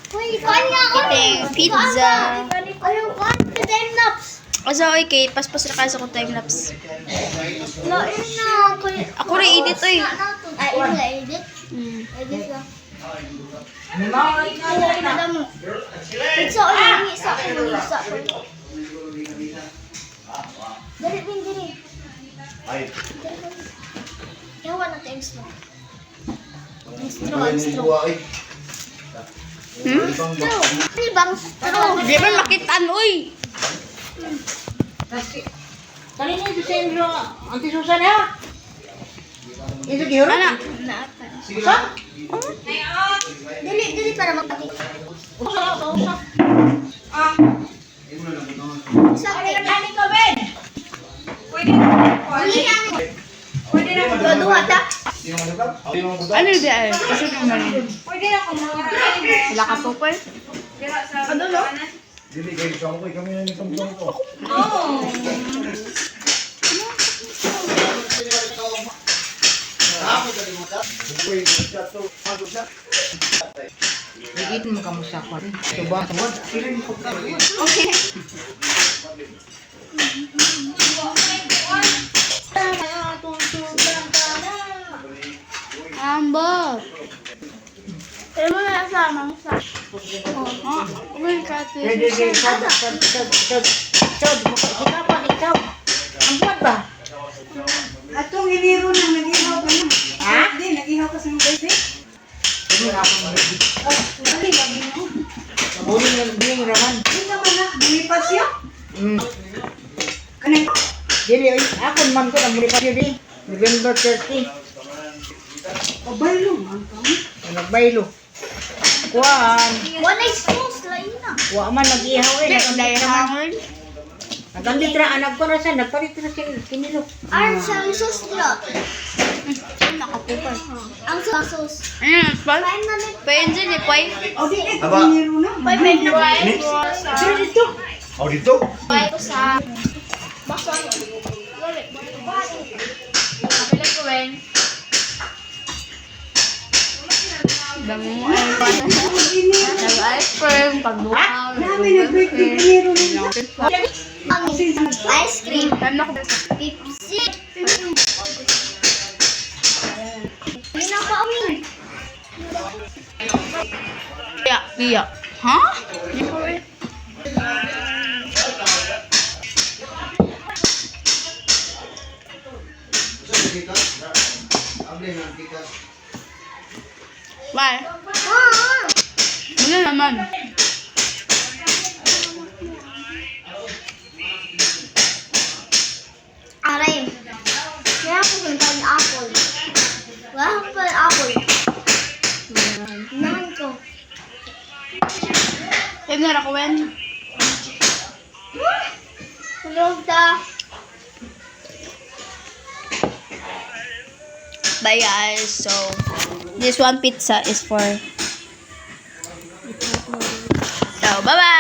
Eating pizza. Ayaw ko, time-lapse. Asa okay, paspas na kasa ko time-lapse. Lain na. Ako rin edit oy. Ay, ito na edit? Edit lang. Ay, nada mo. Pizza o yung isa ko. Dali, Bin, dali. Yawa na times mo. Straw. Bang straw. Di ba makitaan oy? Kanina ito sa inyo, Auntie Susan ha? Ito gihuro? Ana. Sa? Dili para makati. Usa. Sa Kani ko, Ben? Pwede na. Pwede na. Dua ta. Ano di ay? Kasi naman. Pwede na kung mga Wala ka po pa. ano no? Dili kayo sa ko kami na nitong ko. Oo. Higit mo ka mo sa kwan. Subang. Okay. Ambot. Pero mo na sa mangsa. Oh, okay ka ito. Ang buwan ba? Atong iniro na nag-ihaw ka na. Ha? Hindi, nag-ihaw ka sa mga baby. Dali, lagi mo. Mabuling yung bing raman. Hindi naman na, bumipas yun. Kanang, Dili, ako man ko na muli pa yun eh. November 30. pabaylo man ka mo. Nagbaylo. Kuwan. Wala sauce lain na. Wa man nag-ihaw eh. Dayhangon. Nagandit ra anak ko na siya. Nagpalit na siya kinilo. Ar sa sauce dra. Nakapupal. Ang sauce. Ano, pal? Kain na ni. Pwede ni Pai. O di, ito Aba. iniro na. Bye bye na bye. Mix. Pero dito. Oh, dito? Bye ko sa baso. Kapila ko rin. Damo mo ay nag-ice cream, pagbukaw. Namin nag-birthday iniro na. Ang ice cream. Ano ko? Pepsi. Hindi na pa amin. Iya. Ha? Hindi ko rin. Bye. Ano naman? Aray. Kaya ako kung apple. Wala ko pa apple. Naman ko. Pwede na ako, Wen. Tulog ta. Bye guys. So, this one pizza is for... So, bye-bye!